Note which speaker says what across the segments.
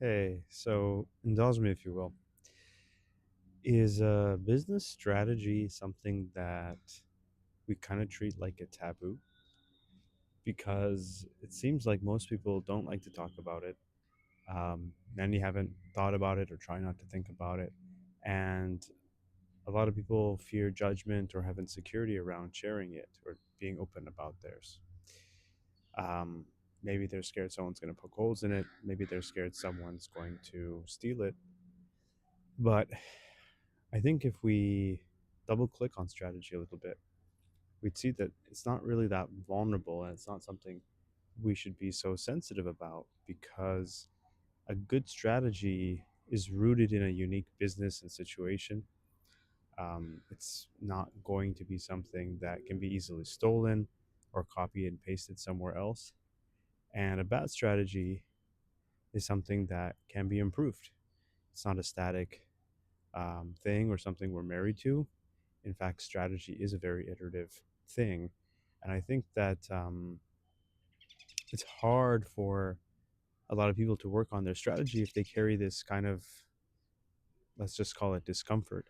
Speaker 1: Hey, so indulge me if you will. Is a business strategy something that we kind of treat like a taboo? Because it seems like most people don't like to talk about it. Many haven't thought about it or try not to think about it. And a lot of people fear judgment or have insecurity around sharing it or being open about theirs. Um, Maybe they're scared someone's going to poke holes in it. Maybe they're scared someone's going to steal it. But I think if we double click on strategy a little bit, we'd see that it's not really that vulnerable and it's not something we should be so sensitive about because a good strategy is rooted in a unique business and situation. It's not going to be something that can be easily stolen or copied and pasted somewhere else. And a bad strategy is something that can be improved. It's not a static thing or something we're married to. In fact, strategy is a very iterative thing. And I think that it's hard for a lot of people to work on their strategy if they carry this kind of, let's just call it discomfort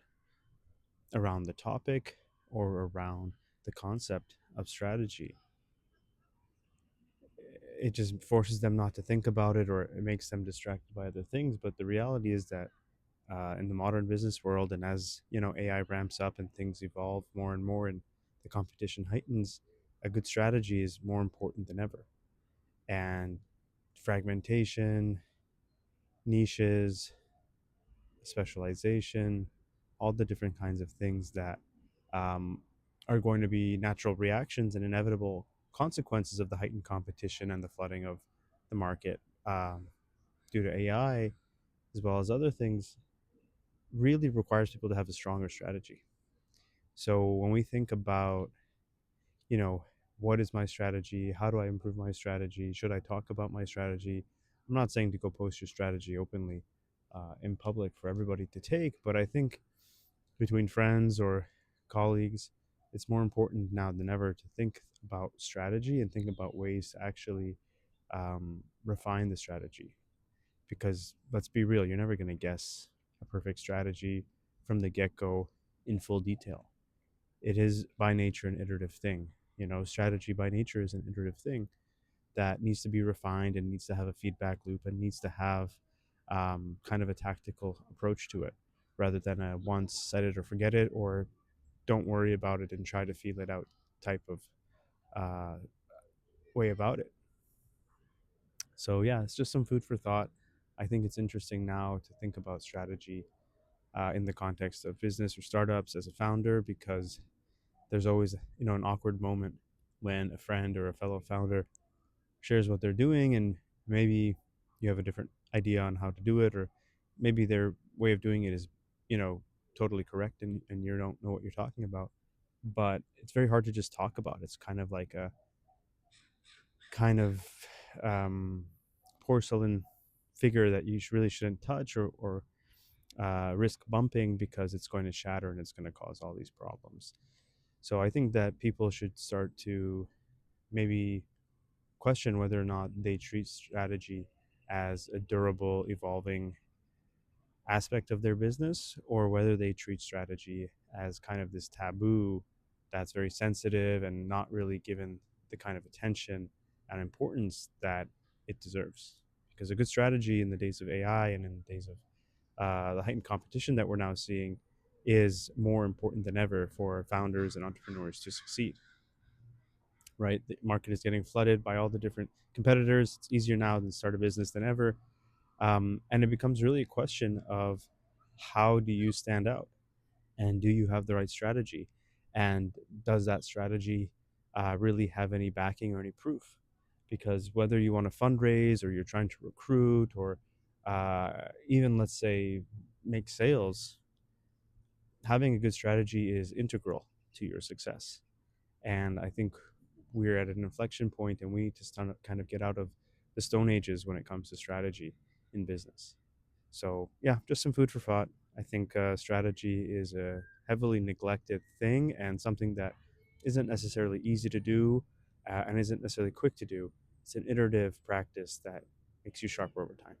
Speaker 1: around the topic or around the concept of strategy. It just forces them not to think about it or it makes them distracted by other things. But the reality is that in the modern business world, and as AI ramps up and things evolve more and more, and the competition heightens, a good strategy is more important than ever. And fragmentation, niches, specialization, all the different kinds of things that um, are going to be natural reactions and inevitable consequences of the heightened competition and the flooding of the market due to AI, as well as other things, really requires people to have a stronger strategy. So when we think about, you know, what is my strategy? How do I improve my strategy? Should I talk about my strategy? I'm not saying to go post your strategy openly in public for everybody to take, but I think between friends or colleagues, it's more important now than ever to think about strategy and think about ways to actually refine the strategy. Because let's be real, you're never going to guess a perfect strategy from the get go in full detail. It is by nature an iterative thing. Strategy by nature is an iterative thing that needs to be refined and needs to have a feedback loop and needs to have kind of a tactical approach to it rather than a once set it or forget it or don't worry about it and try to feel it out type of uh, way about it. So, yeah, it's just some food for thought. I think it's interesting now to think about strategy in the context of business or startups as a founder because there's always an awkward moment when a friend or a fellow founder shares what they're doing and maybe you have a different idea on how to do it or maybe their way of doing it is you know totally correct and you don't know what you're talking about, but it's very hard to just talk about. It's kind of like a kind of porcelain figure that you really shouldn't touch or risk bumping because it's going to shatter and it's going to cause all these problems. So I think that people should start to maybe question whether or not they treat strategy as a durable, evolving aspect of their business or whether they treat strategy as kind of this taboo that's very sensitive and not really given the kind of attention and importance that it deserves. Because a good strategy in the days of AI and in the days of the heightened competition that we're now seeing is more important than ever for founders and entrepreneurs to succeed. Right, the market is getting flooded by all the different competitors. It's easier now to start a business than ever, and it becomes really a question of how do you stand out and do you have the right strategy, and does that strategy really have any backing or any proof? Because whether you want to fundraise or you're trying to recruit or even let's say make sales, having a good strategy is integral to your success. And I think we're at an inflection point and we need to kind of get out of the stone ages when it comes to strategy in business. So, yeah, just some food for thought. I think strategy is a heavily neglected thing and something that isn't necessarily easy to do and isn't necessarily quick to do. It's an iterative practice that makes you sharper over time.